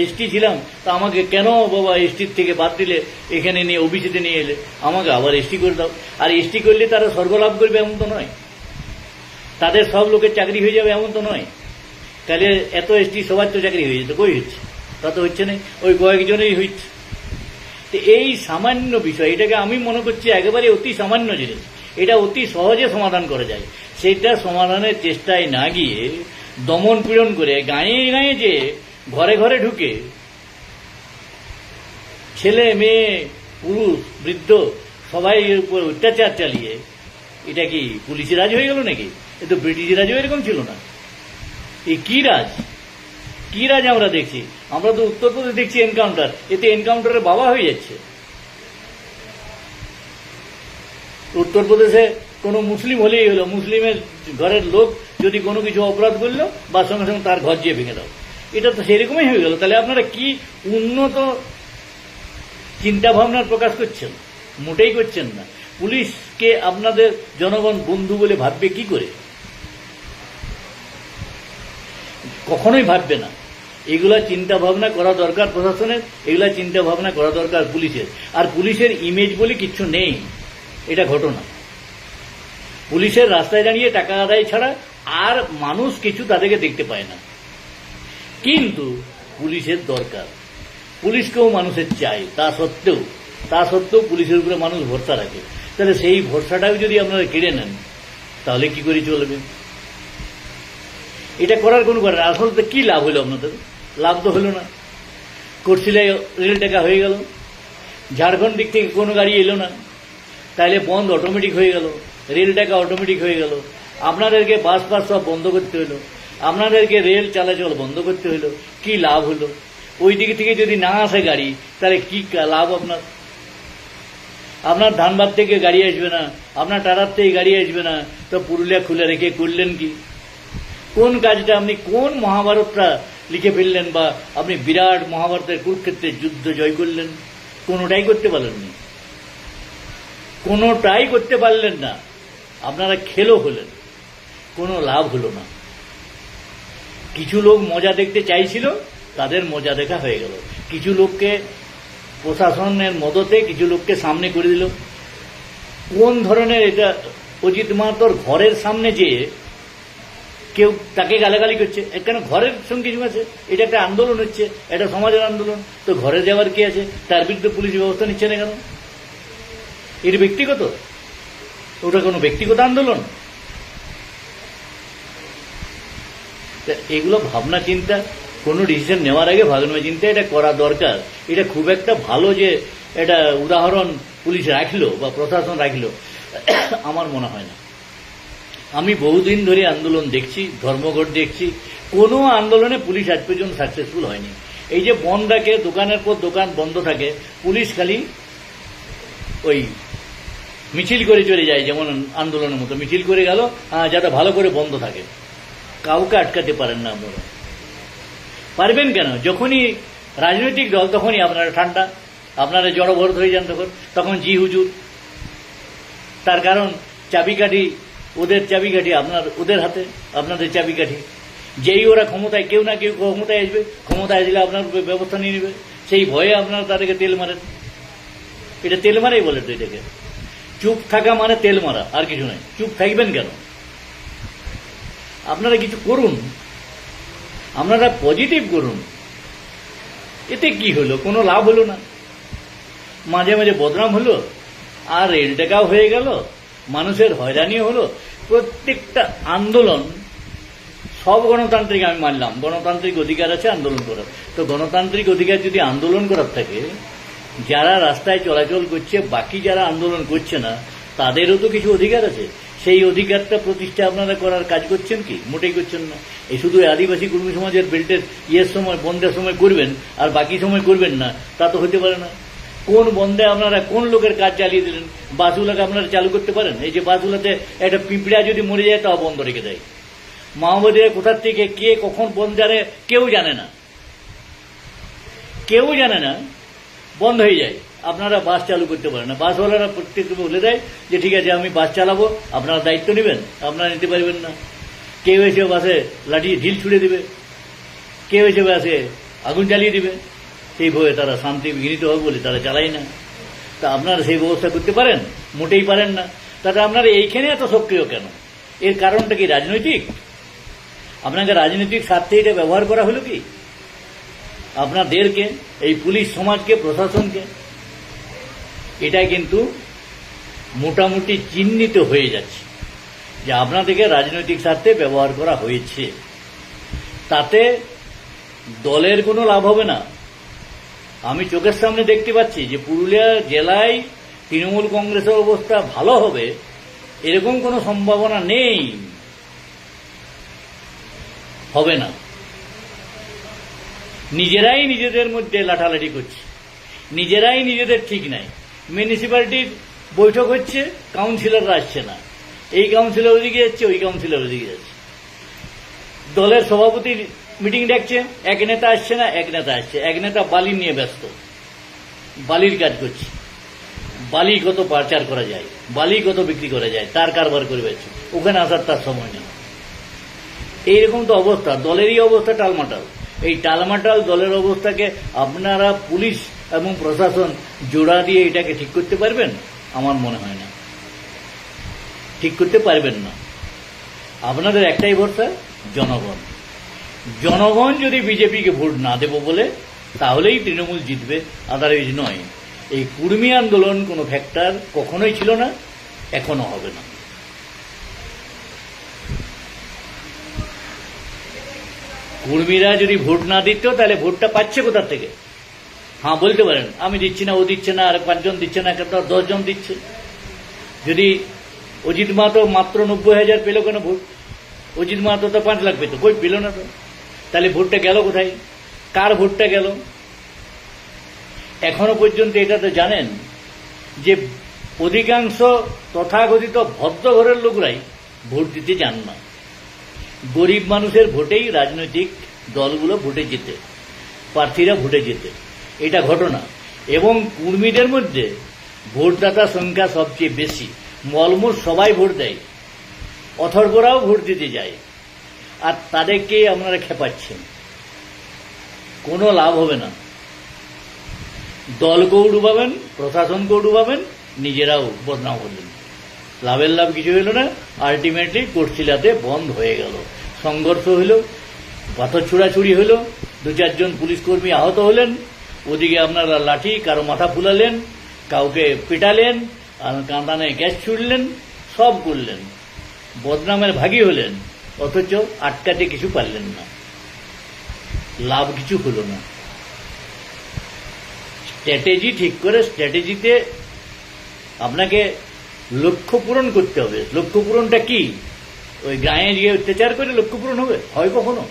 এসটি ছিলাম, তা আমাকে কেন বাবা এসটির থেকে বাদ দিলে, এখানে নিয়ে ওবিসিতে নিয়ে এলে, আমাকে আবার এসটি করে দাও। আর এসটি করলে তারা স্বর্গলাভ করবে এমন তো নয়, তাদের সব লোকের চাকরি হয়ে যাবে এমন তো নয়। তাহলে এত এসটি সবার তো চাকরি হয়ে যেত, কই হচ্ছে? তা তো হচ্ছে না, ওই কয়েকজনেই হচ্ছে। তো এই সামান্য বিষয়, এটাকে আমি মনে করছি একেবারে অতি সামান্য জিনিস, এটা অতি সহজে সমাধান করা যায়। সেটা সমাধানের চেষ্টায় না গিয়ে দমন পীড়ন করে গাঁয়ে গাঁয়ে যে ঘরে ঘরে ঢুকে ছেলে মেয়ে পুরুষ বৃদ্ধ সবাই উপর অত্যাচার চালিয়ে, এটা কি পুলিশের রাজ হয়ে গেল নাকি? এ তো ব্রিটিশ রাজও এরকম ছিল না। এই কি রাজ, কি রাজ আমরা দেখছি? আমরা তো উত্তরপ্রদেশ দেখছি এনকাউন্টার, এতে এনকাউন্টারের বাবা হয়ে যাচ্ছে। উত্তরপ্রদেশে কোনো মুসলিম হলেই হলো, মুসলিমের ঘরের লোক যদি কোনো কিছু অপরাধ করলো বা সঙ্গে সঙ্গে তার ঘর দিয়ে ভেঙে দাও, এটা তো সেরকমই হয়ে গেল। তাহলে আপনারা কি উন্নত চিন্তা ভাবনার প্রকাশ করছেন? মোটেই করছেন না। পুলিশকে আপনাদের জনগণ বন্ধু বলে ভাববে কি করে? কখনোই ভাববে না। এগুলা চিন্তা ভাবনা করা দরকার প্রশাসনের, এগুলা চিন্তা ভাবনা করা দরকার পুলিশের। আর পুলিশের ইমেজ বলে কিচ্ছু নেই, এটা ঘটনা। পুলিশের রাস্তায় দাঁড়িয়ে টাকা আদায় ছাড়া আর মানুষ কিছু তাদেরকে দেখতে পায় না। কিন্তু পুলিশের দরকার, পুলিশকেও মানুষের চাই। তা সত্ত্বেও পুলিশের উপরে মানুষ ভরসা রাখে। তাহলে সেই ভরসাটাও যদি আপনারা কেড়ে নেন, তাহলে কি করে চলবে? এটা করার কোনো কারণ আসলে কি লাভ হলো আপনাদের? লাভ তো হলো না। কোটশিলায় রেল টাকা হয়ে গেল, ঝাড়খণ্ড দিক থেকে কোনো গাড়ি এলো না, তাহলে বন্ধ অটোমেটিক হয়ে গেল, রেল টাকা অটোমেটিক হয়ে গেল। আপনাদেরকে বাস সব বন্ধ করতে হলো, আপনাদেরকে রেল চলাচল বন্ধ করতে হলো। কি লাভ হলো? ওই দিক থেকে যদি না আসে গাড়ি, তাহলে কি লাভ আপনার? আপনার ধানবাদ থেকে গাড়ি আসবে না, আপনার টাটার থেকে গাড়ি আসবে না, তো পুরুলিয়া খুলে রেখে করলেন কি? কোন কাজটা আপনি, কোন মহাভারতটা লিখে ফেললেন, বা আপনি বিরাট মহাভারতের কুরুক্ষেত্রের যুদ্ধ জয় করলেন? কোনোটাই করতে পারলেননি, কোনোটাই করতে পারলেন না। আপনারা খেলো হলেন, কোনো লাভ হলো না। কিছু লোক মজা দেখতে চাইছিল, তাদের মজা দেখা হয়ে গেল। কিছু লোককে প্রশাসনের মদতে কিছু লোককে সামনে করে দিল। কোন ধরনের এটা? অজিত মাহাতোর ঘরের সামনে যেয়ে কেউ তাকে গালাগালি করছে, কেন? ঘরের সঙ্গে কিছু আছে, এটা একটা আন্দোলন হচ্ছে, এটা সমাজের আন্দোলন, তো ঘরে যাওয়ার কি আছে? তার বিরুদ্ধে পুলিশ ব্যবস্থা নিচ্ছে না কেন? এর ব্যক্তিগত, ওটা কোনো ব্যক্তিগত আন্দোলন? এগুলো ভাবনা চিন্তা, কোনো ডিসিশন নেওয়ার আগে ভাবনা চিন্তা এটা করা দরকার। এটা খুব একটা ভালো যে এটা উদাহরণ পুলিশ রাখলো বা প্রশাসন রাখলো, আমার মনে হয় না। আমি বহুদিন ধরে আন্দোলন দেখছি, ধর্মঘট দেখছি, কোনো আন্দোলনে পুলিশ আজ পর্যন্ত সাকসেসফুল হয়নি। এই যে বন্ধ রাখে, দোকানের পর দোকান বন্ধ থাকে, পুলিশ খালি ওই মিছিল করে চলে যায়, যেমন আন্দোলনের মতো মিছিল করে গেল, যাতে ভালো করে বন্ধ থাকে। কাউকে আটকাতে পারেন না আপনারা। পারবেন কেন? যখনই রাজনৈতিক দল তখনই আপনারা ঠান্ডা, আপনারা জড়ভরত হয়ে যান তখন তখন জি হুজুর। তার কারণ চাবিকাঠি, ওদের চাবিকাঠি ওদের হাতে, আপনাদের চাবিকাঠি। যেই ওরা ক্ষমতায়, কেউ না কেউ ক্ষমতায় আসবে, ক্ষমতায় আসলে আপনার ব্যবস্থা নিয়ে নেবে, সেই ভয়ে আপনারা তাদেরকে তেল মারেন। এটা তেল মারাই বলে তো এটাকে। চুপ থাকা মানে তেল মারা, আর কিছু নয়। চুপ থাকবেন কেন? আপনারা কিছু করুন, আপনারা পজিটিভ করুন। এতে কি হলো? কোনো লাভ হলো না। মাঝে মাঝে বদনাম হলো, আর রেল টাকাও হয়ে গেল, মানুষের হয়রানি হলো। প্রত্যেকটা আন্দোলন, সব গণতান্ত্রিক আমি মানলাম, গণতান্ত্রিক অধিকার আছে আন্দোলন করার। তো গণতান্ত্রিক অধিকার যদি আন্দোলন করার থাকে, যারা রাস্তায় চলাচল করছে, বাকি যারা আন্দোলন করছে না, তাদেরও তো কিছু অধিকার আছে। সেই অধিকারটা প্রতিষ্ঠা আপনারা করার কাজ করছেন কি? মোটেই করছেন না। এই শুধু আদিবাসী কর্মী সমাজের বেল্টের সময়, বন্ধের সময় করবেন, আর বাকি সময় করবেন না, তা তো হতে পারে না। কোন বন্ধে আপনারা কোন লোকের কাজ চালিয়ে দিলেন? বাসগুলোকে আপনারা চালু করতে পারেন? এই যে বাসগুলোতে একটা পিঁপড়া যদি মরে যায়, তাও বন্ধ রেখে দেয়। মাওবাদীরা কোথার থেকে কে কখন বন্ধ জানে কেউ জানে না, কেউ জানে না, বন্ধ হয়ে যায়। আপনারা বাস চালু করতে পারেন না। বাসওয়ালারা প্রত্যেককে বলে দেয় যে ঠিক আছে, আমি বাস চালাবো, আপনারা দায়িত্ব নেবেন। আপনারা নিতে পারবেন না। কেউ এসে বাসে লাঠি ঢিল ছুড়ে দেবে, কেউ এসে বাসে আগুন জ্বালিয়ে দিবে। সেই ভয়ে তারা শান্তি বিঘ্নিত হবে বলে তারা চালায় না। তা আপনারা সেই ব্যবস্থা করতে পারেন? মোটেই পারেন না। তাতে আপনারা এইখানে এত সক্রিয় কেন? এর কারণটা কি রাজনৈতিক? আপনাকে রাজনৈতিক স্বার্থে এটা ব্যবহার করা হলো কি আপনাদেরকে, এই পুলিশ সমাজকে, প্রশাসনকে? এটা কিন্তু মোটামুটি চিহ্নিত হয়ে যাচ্ছে যে আপনাদেরকে রাজনৈতিক স্বার্থে ব্যবহার করা হয়েছে। তাতে দলের কোনো লাভ হবে না। আমি চোখের সামনে দেখতে পাচ্ছি যে পুরুলিয়া জেলায় তৃণমূল কংগ্রেসের অবস্থা ভালো হবে, এরকম কোনো সম্ভাবনা নেই, হবে না। নিজেরাই নিজেদের মধ্যে লাঠালাঠি করছে, নিজেরাই নিজেদের ঠিক নাই। মিউনিসিপ্যালিটির বৈঠক হচ্ছে, কাউন্সিলররা আসছে না, এই কাউন্সিলর ওদিকে যাচ্ছে, ওই কাউন্সিলর ওদিকে যাচ্ছে। দলের সভাপতি মিটিং ডাকছে, এক নেতা আসছে না, এক নেতা আসছে। এক নেতা বালি নিয়ে ব্যস্ত, বালির কাজ করছে। বালি কত পাচার করা যায়, বালি কত বিক্রি করা যায়, তার কারবার করে বেড়েছে। ওখানে আসার তার সময় নেই। এইরকম তো অবস্থা, দলেরই অবস্থা টালমাটাল। এই টালমাটাল দলের অবস্থাকে আপনারা পুলিশ এবং প্রশাসন জোড়া দিয়ে এটাকে ঠিক করতে পারবেন? আমার মনে হয় না, ঠিক করতে পারবেন না। আপনাদের একটাই ভরসা, জনগণ। জনগণ যদি বিজেপিকে ভোট না দেব বলে, তাহলেই তৃণমূল জিতবে, আদারওয়াইজ নয়। এই কুর্মী আন্দোলন কোনো ফ্যাক্টর কখনোই ছিল না, এখনো হবে না। কর্মীরা যদি ভোট না দিত, তাহলে ভোটটা পাচ্ছে কোথার থেকে? হ্যাঁ, বলতে পারেন আমি দিচ্ছি না, ও দিচ্ছে না, আর 5 জন দিচ্ছে না, 10 জন দিচ্ছে। যদি অজিত মাহাতো মাত্র 90,000 পেল কেন ভোট? অজিত মাহাতো তো 5 লাখ পেত, কই পেল না তো। তাহলে ভোটটা গেল কোথায়? কার ভোটটা গেল? এখনো পর্যন্ত এটা তো জানেন যে অধিকাংশ তথাকথিত ভদ্র ঘরের লোকরাই ভোট দিতে চান না। গরিব মানুষের ভোটেই রাজনৈতিক দলগুলো ভোটে যেতে, প্রার্থীরা ভোটে যেতে, এটা ঘটনা। এবং কর্মীদের মধ্যে ভোটদাতার সংখ্যা সবচেয়ে বেশি। অলমোস্ট সবাই ভোট দেয়, অথর্বরাও ভোট দিতে যায়। আর তাদেরকে আপনারা খেপাচ্ছেন, কোনো লাভ হবে না। দলকেও ডুবাবেন, প্রশাসনকেও ডুবাবেন, নিজেরাও বদনাম করলেন। লাভের লাভ কিছু হইল না। আলটিমেটলি কোটশিলাতে বন্ধ হয়ে গেল, সংঘর্ষ হইল, পাথর ছোড়াছুড়ি হইল, 2-4 জন পুলিশ কর্মী আহত হলেন। ওদিকে আপনারা লাঠি, কারো মাথা ফুলালেন, কাউকে পিটালেন, আর কাঁদানে গ্যাস ছুড়লেন, সব করলেন, বদনামের ভাগী হলেন। অথচ আটকাতে কিছু পারলেন না, লাভ কিছু হল না। স্ট্র্যাটেজি ঠিক করে, স্ট্র্যাটেজিতে আপনাকে লক্ষ্য পূরণ করতে হবে। লক্ষ্য পূরণটা কি? ওই গায়ে গিয়ে অত্যাচার করে লক্ষ্য পূরণ হবে? হয় কখনো?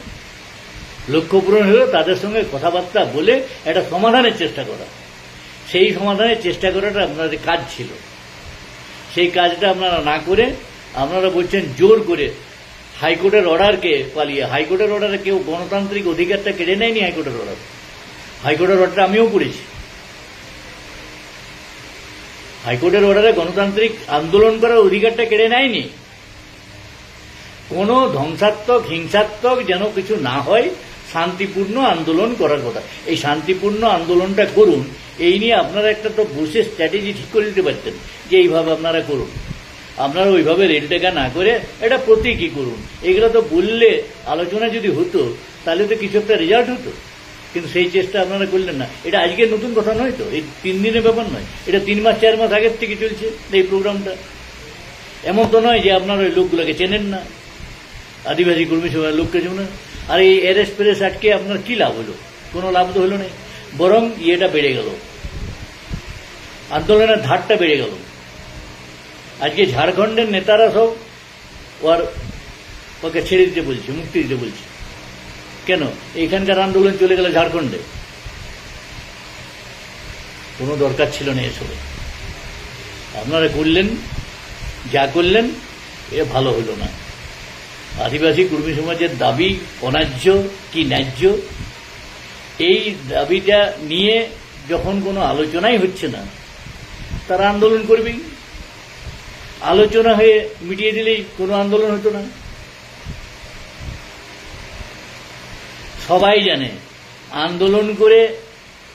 লক্ষ্য পূরণ হলো তাদের সঙ্গে কথাবার্তা বলে একটা সমাধানের চেষ্টা করা। সেই সমাধানের চেষ্টা করাটা আপনাদের কাজ ছিল। সেই কাজটা আপনারা না করে আপনারা বলছেন জোর করে হাইকোর্টের অর্ডারকে পালিয়ে। হাইকোর্টের অর্ডারে কেউ গণতান্ত্রিক অধিকারটা কেড়ে নেয়নি। হাইকোর্টের অর্ডার, হাইকোর্টের অর্ডারটা আমিও পড়েছি। হাইকোর্টের অর্ডারে গণতান্ত্রিক আন্দোলন করার অধিকারটা কেড়ে নেয়নি। কোনো ধ্বংসাত্মক হিংসাত্মক যেন কিছু না হয়, শান্তিপূর্ণ আন্দোলন করার কথা। এই শান্তিপূর্ণ আন্দোলনটা করুন, এই নিয়ে আপনারা একটা তো বসে স্ট্র্যাটেজি ঠিক করে দিতে পারতেন যে এইভাবে আপনারা করুন। আপনারা ওইভাবে রেল টেকা না করে এটা প্রতীকী করুন। এগুলো তো বললে আলোচনা যদি হতো তাহলে তো কিছু একটা রেজাল্ট হতো, কিন্তু সেই চেষ্টা আপনারা করলেন না। এটা আজকের নতুন কথা নয় তো, এই 3 দিনের ব্যাপার নয়, এটা 3 মাস 4 মাস আগের থেকে চলছে এই প্রোগ্রামটা। এমন তো নয় যে আপনারা ওই লোকগুলোকে চেনেন না, আদিবাসী কর্মী সভার লোককে চেনেন। আর এই অ্যারেস্ট ফ্যারেস্ট আটকে আপনার কী লাভ হলো? কোনো লাভ তো হলো না, বরং ইয়েটা বেড়ে গেল, আন্দোলনের ধারটা বেড়ে গেল। আজকে ঝাড়খণ্ডের নেতারা সব ওকে ছেড়ে দিতে বলছে, মুক্তি দিতে বলছে। কেন? এইখানকার আন্দোলন চলে গেল ঝাড়খণ্ডে। কোনো দরকার ছিল না এসবে। আপনারা করলেন যা করলেন, এ ভালো হলো না। আদিবাসী কর্মী সমাজের দাবি অন্যায্য কি ন্যায্য, এই দাবিটা নিয়ে যখন কোনো আলোচনাই হচ্ছে না, তারা আন্দোলন করবেই। আলোচনা হয়ে মিটিয়ে দিলেই কোনো আন্দোলন হতো না। সবাই জানে আন্দোলন করে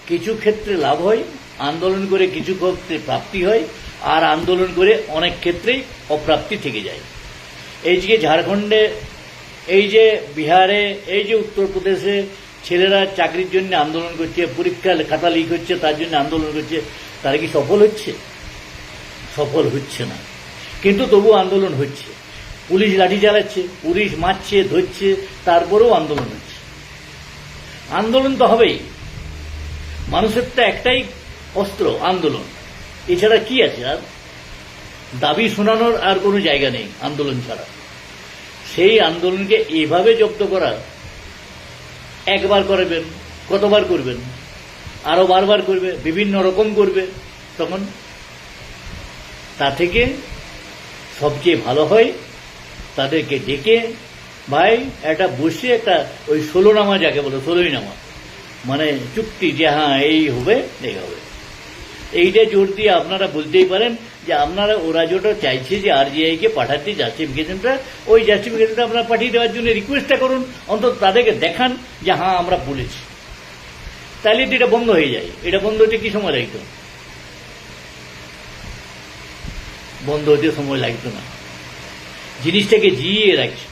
কিছু ক্ষেত্রে লাভ হয়, আন্দোলন করে কিছু ক্ষেত্রে প্রাপ্তি হয়, আর আন্দোলন করে অনেক ক্ষেত্রেই অপ্রাপ্তি থেকে যায়। এই যে ঝাড়খণ্ডে, এই যে বিহারে, এই যে উত্তরপ্রদেশে ছেলেরা চাকরির জন্য আন্দোলন করছে, পরীক্ষা খাতা লিক হচ্ছে তার জন্য আন্দোলন করছে, তারা কি সফল হচ্ছে? সফল হচ্ছে না, কিন্তু তবু আন্দোলন হচ্ছে। পুলিশ লাঠি চালাচ্ছে, পুলিশ মারছে, ধরছে, তারপরেও আন্দোলন হচ্ছে। আন্দোলন তো হবেই, মানুষের তো একটাই অস্ত্র, আন্দোলন। এছাড়া কি আছে? আর দাবি শোনানোর আর কোনো জায়গা নেই আন্দোলন ছাড়া। সেই আন্দোলনকে এভাবে জব্দ করা, একবার করবেন, কতবার করবেন? আরো বারবার করবে, বিভিন্ন রকম করবে। তখন তা থেকে সবচেয়ে ভালো হয় তাদেরকে ডেকে, ভাই একটা বসে একটা ওই 16 নামা, যাকে বলো 16ই নামা, মানে চুক্তি, যে হ্যাঁ এই হবে, এই হবে, এইটা জোর দিয়ে আপনারা বলতেই পারেন যে আপনারা, ওরা যেটা চাইছে যে আরজিআইকে পাঠাতে জাস্টিফিকেশনটা, ওই জাস্টিফিকেশনটা আপনারা পাঠিয়ে দেওয়ার জন্য রিকোয়েস্টটা করুন। অন্তত তাদেরকে দেখান যে হ্যাঁ আমরা বলেছি, তাহলে তো এটা বন্ধ হয়ে যায়। এটা বন্ধ হতে কি সময় লাগতো? বন্ধ হতে সময় লাগতো না। জিনিসটাকে জিইয়ে রাখছে।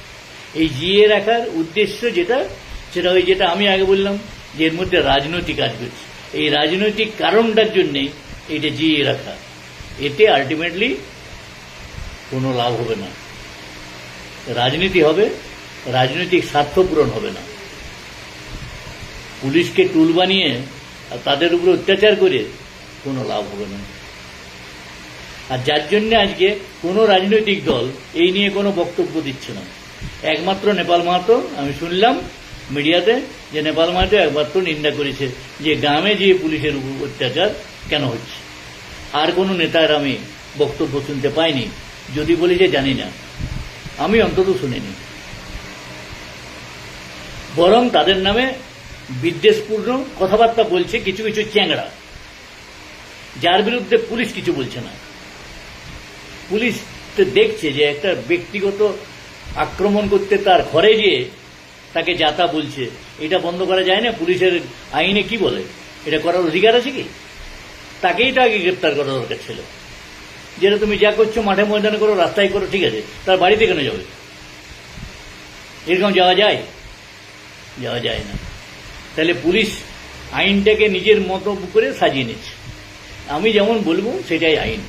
এই জিইয়ে রাখার উদ্দেশ্য যেটা, সেটা ওই যেটা আমি আগে বললাম যে এর মধ্যে রাজনৈতিক কাজ করছে। এই রাজনৈতিক কারণটার জন্যেই এইটা জিইয়ে রাখা। এতে আলটিমেটলি কোনো লাভ হবে না। রাজনীতি হবে, রাজনৈতিক স্বার্থ পূরণ হবে না। পুলিশকে টুল বানিয়ে আর তাদের উপরে অত্যাচার করে কোনো লাভ হবে না। আর যার জন্য আজকে কোনো রাজনৈতিক দল এই নিয়ে কোনো বক্তব্য দিচ্ছে না। একমাত্র নেপাল মাহাতো, আমি শুনলাম মিডিয়াতে যে নেপাল মাহাতো একমাত্র নিন্দা করেছে যে গ্রামে যে পুলিশের উপর অত্যাচার কেন হচ্ছে। আর কোনো নেতার আমি বক্তব্য শুনতে পাইনি। যদি বলি যে জানি না, আমি অন্তত শুনিনি। বরং তাদের নামে বিদ্বেষপূর্ণ কথাবার্তা বলছে কিছু কিছু চ্যাংড়া, যার বিরুদ্ধে পুলিশ কিছু বলছে না। পুলিশ দেখছে যে একটা ব্যক্তিগত আক্রমণ করতে তার ঘরে গিয়ে তাকে যাতা বলছে, এটা বন্ধ করা যায় না। পুলিশের আইনে কি বলে? এটা করার অধিকার আছে কি? তাকেই তো আগে গ্রেপ্তার করা দরকার ছিল। যেটা তুমি যা করছো মাঠে ময়দানে করো, রাস্তায় করো, ঠিক আছে, তার বাড়িতে কেন যাবে? এরকম যাওয়া যায়? যাওয়া যায় না। তাহলে পুলিশ আইনটাকে নিজের মতো করে সাজিয়ে নিচ্ছে। আমি যেমন বলবো সেটাই আইন।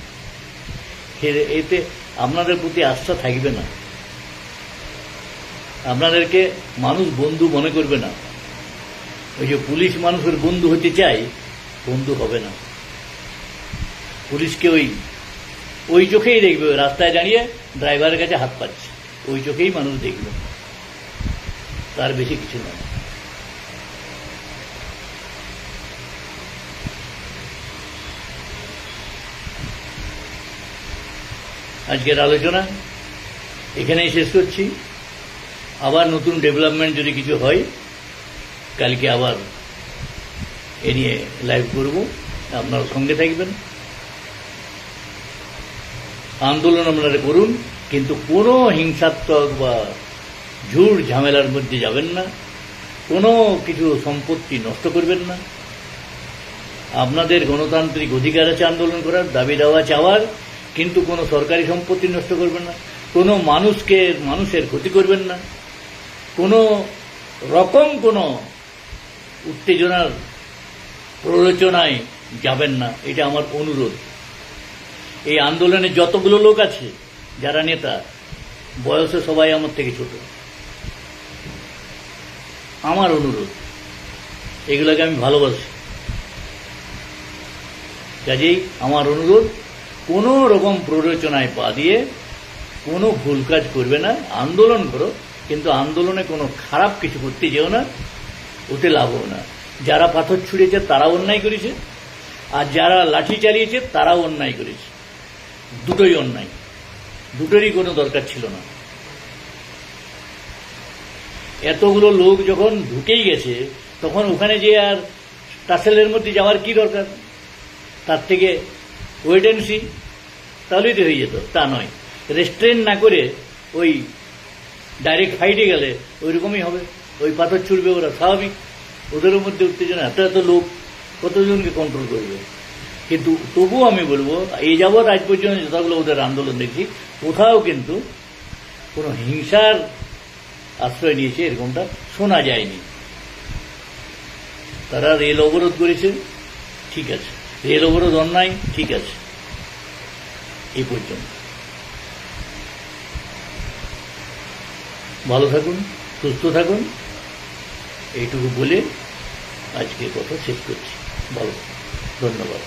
এতে আপনাদের প্রতি আস্থা থাকবে না, আপনাদেরকে মানুষ বন্ধু মনে করবে না। ওই যে পুলিশ মানুষের বন্ধু হতে চায়, বন্ধু হবে না। পুলিশকে ওই চোখেই দেখবে, রাস্তায় দাঁড়িয়ে ড্রাইভারের কাছে হাত পাচ্ছে, ওই চোখেই মানুষ দেখবে, তার বেশি কিছু নয়। আজকের আলোচনা এখানেই শেষ করছি। আবার নতুন ডেভেলপমেন্ট যদি কিছু হয়, কালকে আবার এ নিয়ে লাইভ করব, আপনারা সঙ্গে থাকবেন। আন্দোলন আপনারা করুন, কিন্তু কোনো হিংসাত্মক বা ঝুট ঝামেলার মধ্যে যাবেন না, কোনো কিছু সম্পত্তি নষ্ট করবেন না। আপনাদের গণতান্ত্রিক অধিকার আছে আন্দোলন করার, দাবি দাওয়া চাওয়ার, কিন্তু কোনো সরকারি সম্পত্তি নষ্ট করবেন না, কোনো মানুষের ক্ষতি করবেন না, কোনো রকম কোনো উত্তেজনার প্ররোচনায় যাবেন না, এটা আমার অনুরোধ। এই আন্দোলনে যতগুলো লোক আছে যারা নেতা, বয়সে সবাই আমার থেকে ছোট, আমার অনুরোধ, এগুলোকে আমি ভালোবাসি। কাজেই আমার অনুরোধ, কোনো রকম প্ররোচনায় পা দিয়ে কোনো ভুল কাজ করবে না। আন্দোলন করো, কিন্তু আন্দোলনে কোনো খারাপ কিছু করতে যেও না, ওতে লাভ হবে না। যারা পাথর ছুঁড়েছে তারাও অন্যায় করেছে, আর যারা লাঠি চালিয়েছে তারাও অন্যায় করেছে। দুটোই অন্যায়, দুটোরই কোনো দরকার ছিল না। এতগুলো লোক যখন ঢুকেই গেছে, তখন ওখানে যে আর টাসেলের মধ্যে যাওয়ার কি দরকার? তার থেকে ওয়েট অ্যান্ড সি, তাহলেই তো হয়ে যেত। তা নয়, রেস্ট্রেন না করে ওই ডাইরেক্ট ফাইটে গেলে ওই রকমই হবে, ওই পাথর ছুড়বে ওরা, স্বাভাবিক। ওদেরও মধ্যে উত্তেজনা, এত এত লোক কতজনকে কন্ট্রোল করবে? কিন্তু তবুও আমি বলবো, এই যাবৎ আজ পর্যন্ত যতগুলো ওদের আন্দোলন দেখি, কোথাও কিন্তু কোনো হিংসার আশ্রয় নিয়েছে এরকমটা শোনা যায়নি। তারা রেল অবরোধ করেছে, ঠিক আছে, রেল অবরোধ অন্যায়, ঠিক আছে, এই পর্যন্ত। ভালো থাকুন, সুস্থ থাকুন, এইটুকু বলে আজকে কথা শেষ করছি। ভালো, ধন্যবাদ।